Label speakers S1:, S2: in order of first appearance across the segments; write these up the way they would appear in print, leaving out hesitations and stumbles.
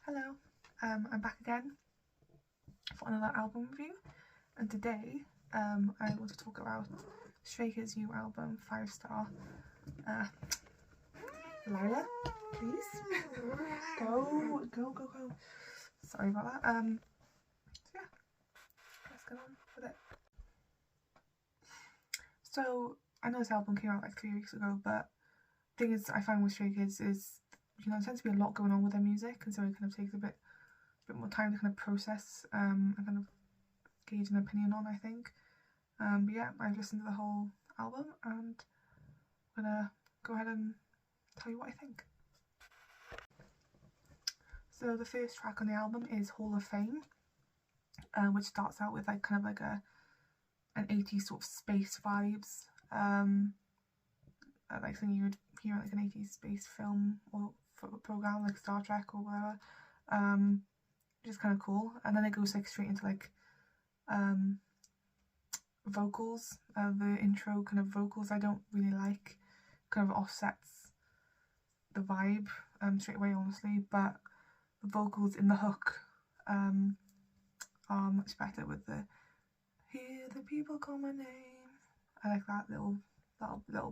S1: Hello, I'm back again for another album review, and today I want to talk about Stray Kids' new album, 5 Star. Lila, please. Go. Sorry about that. So yeah, let's get on with it. So I know this album came out like 3 weeks ago, but the thing is I find with Stray Kids is, there tends to be a lot going on with their music, and so it kind of takes a bit more time to kind of process and kind of gauge an opinion on, I think. But yeah, I've listened to the whole album and I'm gonna go ahead and tell you what I think. So the first track on the album is Hall of Fame, which starts out with like kind of like an 80s sort of space vibes, like something you would hear in like an 80s space film or program like Star Trek or whatever, which is kind of cool. And then it goes like straight into like vocals. The intro kind of vocals I don't really like, kind of offsets the vibe straight away, honestly, but the vocals in the hook are much better with the "Hear the people call my name." I like that little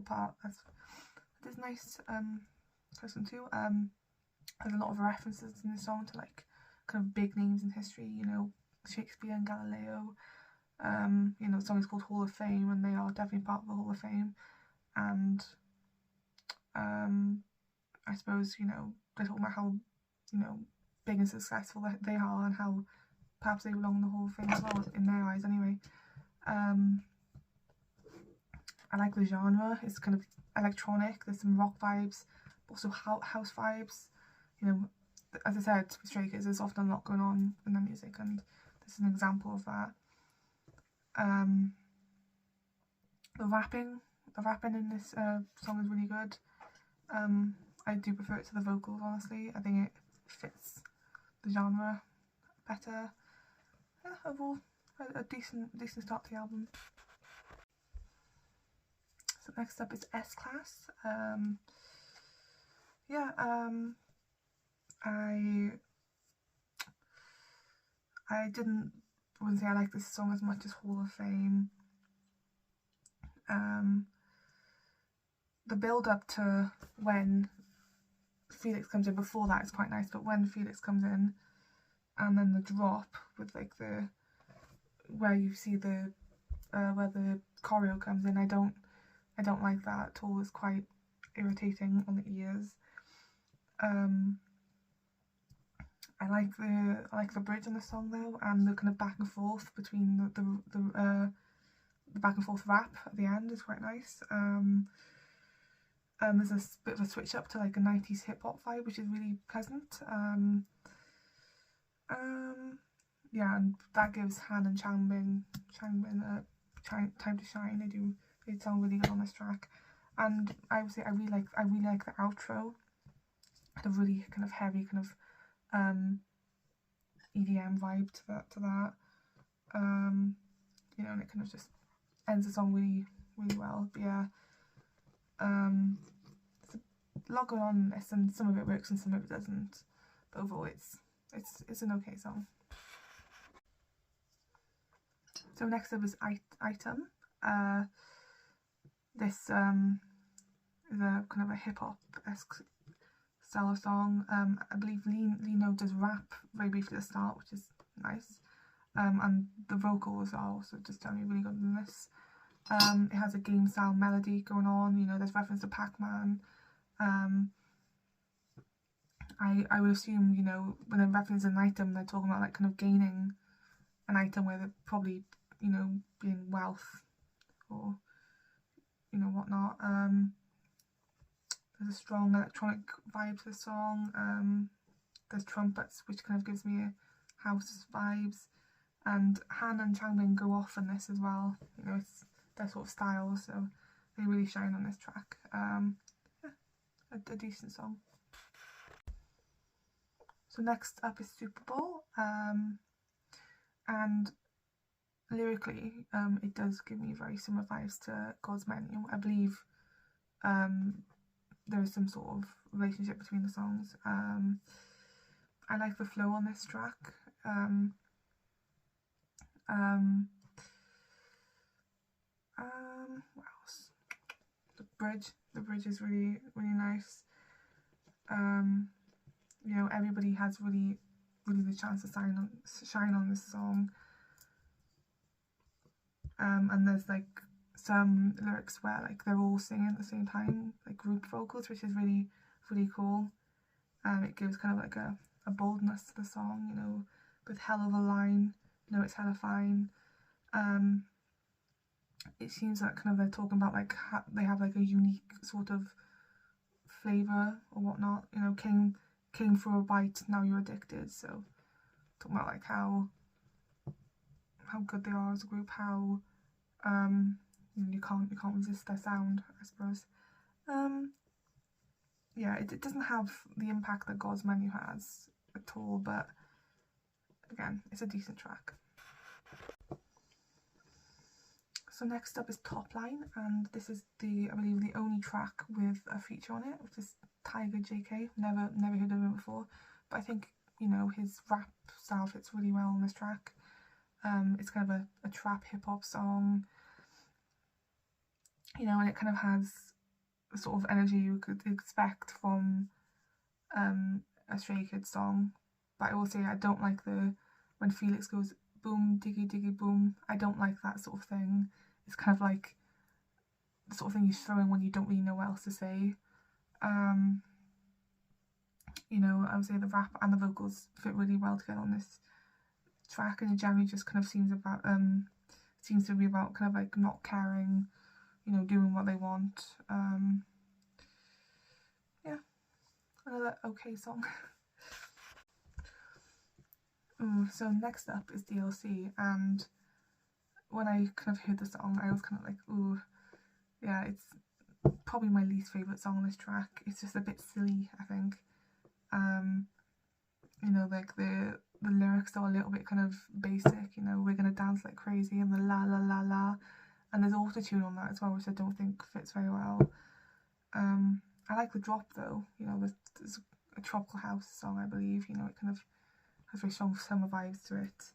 S1: part. That is nice to listen to. There's a lot of references in the song to like kind of big names in history, Shakespeare and Galileo. The song is called Hall of Fame, and they are definitely part of the Hall of Fame. And I suppose, they're talking about how, big and successful they are, and how perhaps they belong in the Hall of Fame as well, in their eyes anyway. I like the genre. It's kind of electronic, there's some rock vibes, but also house vibes. As I said, with Stray Kids, there's often a lot going on in their music, and this is an example of that. The rapping in this song is really good. I do prefer it to the vocals, honestly. I think it fits the genre better. Yeah, overall, a decent start to the album. So next up is S-Class. I wouldn't say I like this song as much as Hall of Fame. The build up to when Felix comes in, before that is quite nice, but when Felix comes in and then the drop with like where you see the where the choreo comes in, I don't like that at all. It's quite irritating on the ears. I like the bridge in the song though, and the kind of back and forth between the back and forth rap at the end is quite nice. There's a bit of a switch up to like a 90s hip hop vibe, which is really pleasant. Yeah, and that gives Han and Changbin time to shine. They sound really good on this track, and I would say I really like the outro. Had a really kind of heavy kind of EDM vibe to that. And it kind of just ends the song really well. But yeah, there's a lot going on in this, and some of it works and some of it doesn't. But overall, it's an okay song. So next up is Item. This is a kind of a hip hop-esque style of song. I believe Lino does rap very briefly at the start, which is nice. And the vocals are also just generally really good in this. It has a game style melody going on. There's reference to Pac-Man. I would assume, when they're referencing an item, they're talking about like kind of gaining an item where they're probably, being wealth or whatnot. There's a strong electronic vibe to the song. There's trumpets, which kind of gives me a house vibes, and Han and Changbin go off in this as well. It's their sort of style, so they really shine on this track. Yeah, a decent song. So next up is Super Bowl, and lyrically, it does give me very similar vibes to God's Menu. I believe there is some sort of relationship between the songs, I like the flow on this track. What else? The bridge is really nice. You know, everybody has really the chance to shine on this song. And there's like some lyrics where like they're all singing at the same time, like group vocals, which is really cool. It gives kind of like a boldness to the song, you know, with hell of a line, you know, it's hella fine. It seems that kind of they're talking about like they have like a unique sort of flavour or whatnot, you know, came for a bite, now you're addicted. So talking about like how good they are as a group, how you know, you can't resist their sound, I suppose. Yeah, it doesn't have the impact that God's Menu has at all, but again, it's a decent track. So next up is Top Line, and this is I believe the only track with a feature on it, which is Tiger JK. Never heard of him before, but I think, you know, his rap style fits really well on this track. It's kind of a trap hip hop song, you know, and it kind of has the sort of energy you could expect from a Stray Kids song. But I will say I don't like when Felix goes boom diggy diggy boom. I don't like that sort of thing. It's kind of like the sort of thing you throw in when you don't really know what else to say. You know, I would say the rap and the vocals fit really well together on this track, and it generally just kind of seems to be about kind of like not caring, you know, doing what they want. Yeah, another okay song. So next up is DLC, and when I kind of heard the song, I was kind of like, ooh, yeah, it's probably my least favourite song on this track. It's just a bit silly, I think. You know, like the lyrics are a little bit kind of basic, you know, we're gonna dance like crazy, and the la la la la, and there's auto-tune on that as well, which I don't think fits very well. I like the drop though, you know, there's a tropical house song, I believe, you know, it kind of has very strong summer vibes to it.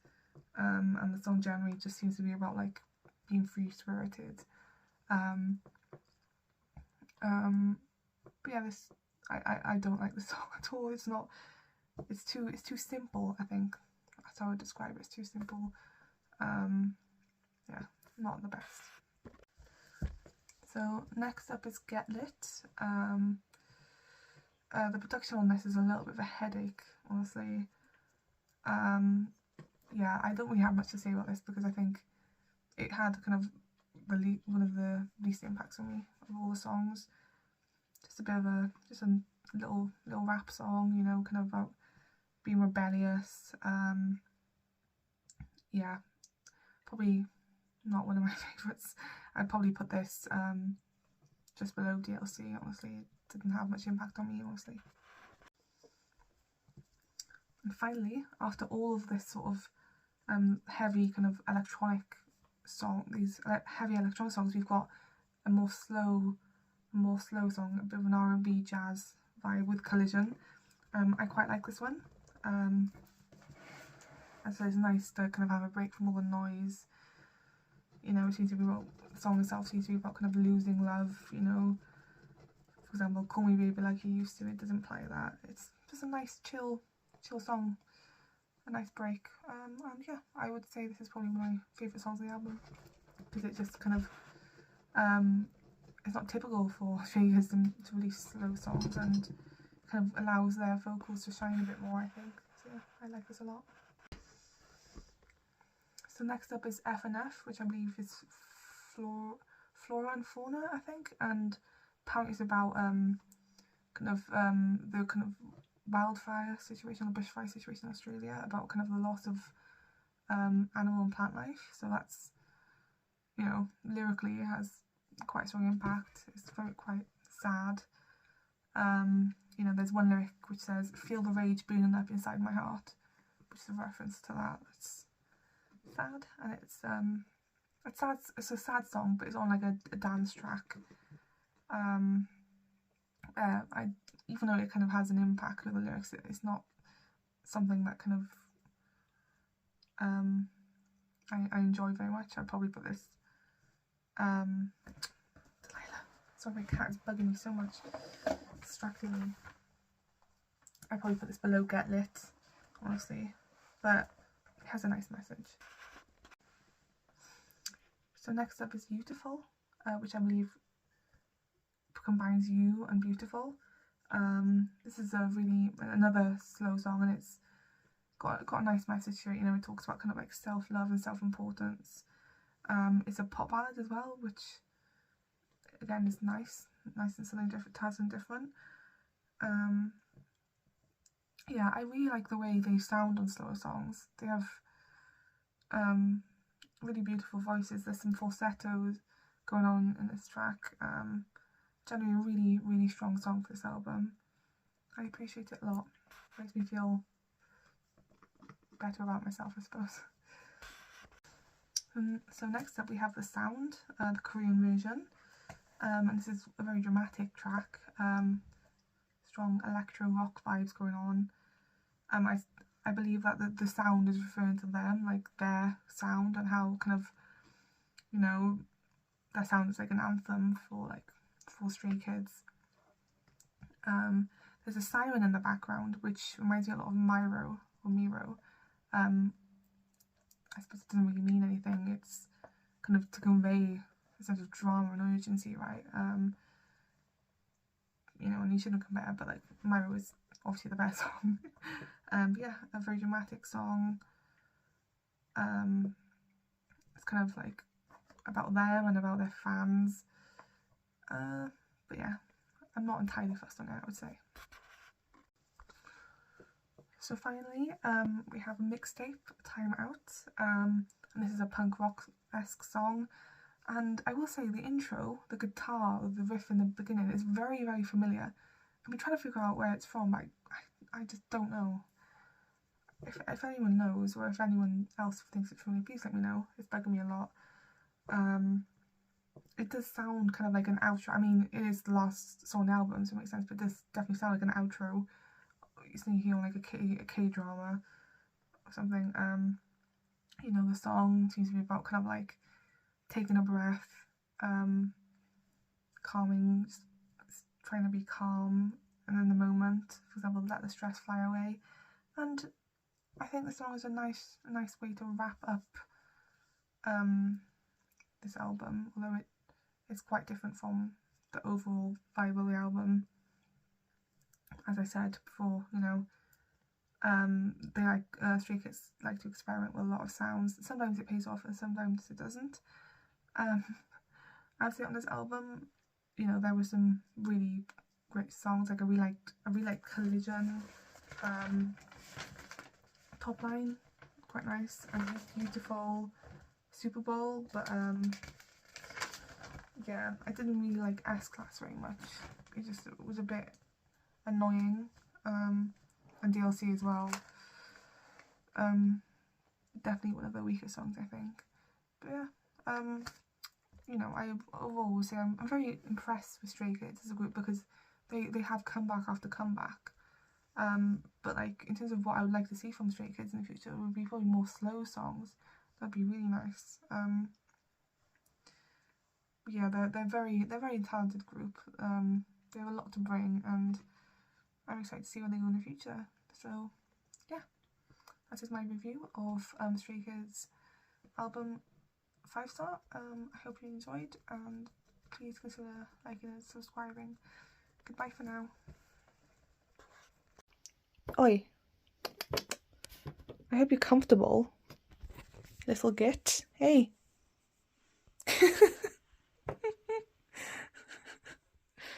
S1: And the song generally just seems to be about like being free-spirited. But yeah, I don't like the song at all. It's too simple, I think. That's how I would describe it. It's too simple. Yeah, not the best. So next up is Get Lit. The production on this is a little bit of a headache, honestly. Yeah, I don't really have much to say about this because I think it had kind of one of the least impacts on me of all the songs. Just a bit of a little rap song, you know, kind of about being rebellious. Yeah, probably not one of my favourites. I'd probably put this just below DLC, honestly. It didn't have much impact on me, honestly. And finally, after all of this sort of heavy kind of electronic song, these heavy electronic songs, we've got a more slow song, a bit of an R&B jazz vibe with Collision. I quite like this one. And so it's nice to kind of have a break from all the noise. You know, it seems to be about, the song itself seems to be about kind of losing love, you know. For example, Call Me Baby Like You Used To, it doesn't imply that. It's just a nice chill song, a nice break. And yeah, I would say this is probably my favourite songs on the album, because it just kind of, it's not typical for Stray Kids to release slow songs, and kind of allows their vocals to shine a bit more, I think. So yeah, I like this a lot. So next up is F and F, which I believe is Flora and Fauna, I think, and apparently it's about the kind of wildfire situation, or bushfire situation in Australia, about kind of the loss of animal and plant life. So that's, you know, lyrically it has quite a strong impact. It's quite sad. You know, there's one lyric which says, "Feel the rage burning up inside my heart," which is a reference to that. It's sad, and it's sad. It's a sad song, but it's on like a dance track. Even though it kind of has an impact with the lyrics, it's not something that kind of I enjoy very much. I'd probably put this Delilah. Sorry, my cat is bugging me so much, distracting me. I'd probably put this below Get Lit, honestly, but it has a nice message. So next up is Beautiful, which I believe combines you and beautiful. This is another slow song, and it's got a nice message here. You know, it talks about kind of like self-love and self-importance. It's a pop ballad as well, which again is nice and something different, something different. Yeah, I really like the way they sound on slower songs. They have really beautiful voices. There's some falsettos going on in this track. Generally a really strong song for this album. I appreciate it a lot. It makes me feel better about myself, I suppose. So next up we have The Sound, the Korean version. And this is a very dramatic track. Strong electro rock vibes going on. I believe that the sound is referring to them, like their sound, and how kind of, you know, their sound is like an anthem for Stray Kids. There's a siren in the background, which reminds me a lot of Miro. I suppose it doesn't really mean anything. It's kind of to convey a sense of drama and urgency, right? You know, and you shouldn't compare, but like Miro is obviously the best song. But yeah, a very dramatic song. It's kind of like about them and about their fans. But yeah, I'm not entirely fussed on it, I would say. So finally, we have a mixtape, Time Out, and this is a punk rock-esque song. And I will say the intro, the guitar, the riff in the beginning is very, very familiar. I've been trying to figure out where it's from, but I just don't know. If anyone knows, or if anyone else thinks it's familiar, please let me know. It's bugging me a lot. It does sound kind of like an outro. I mean, it is the last song on the album, so it makes sense, but it does definitely sound like an outro. You're thinking on like a K-drama or something. You know, the song seems to be about kind of like taking a breath, calming, trying to be calm and in the moment. For example, let the stress fly away. And I think the song is a nice way to wrap up this album, although it's quite different from the overall vibe of the album. As I said before, you know, they Stray Kids like to experiment with a lot of sounds. Sometimes it pays off and sometimes it doesn't. I'd say on this album, you know, there were some really great songs. Like I really liked Collision, Top Line, quite nice, and Beautiful, Super Bowl, but yeah, I didn't really like S-Class very much. It was a bit annoying, and DLC as well. Definitely one of the weaker songs, I think. But yeah, you know, I overall would say I'm very impressed with Stray Kids as a group because they have comeback after comeback. But like in terms of what I would like to see from Stray Kids in the future, it would be probably more slow songs. That'd be really nice. Yeah, they're very talented group. They have a lot to bring, and I'm excited to see where they go in the future. So yeah, that is my review of Stray Kids album 5-star. I hope you enjoyed, and please consider liking and subscribing. Goodbye for now. Oi. I hope you're comfortable, little git. Hey.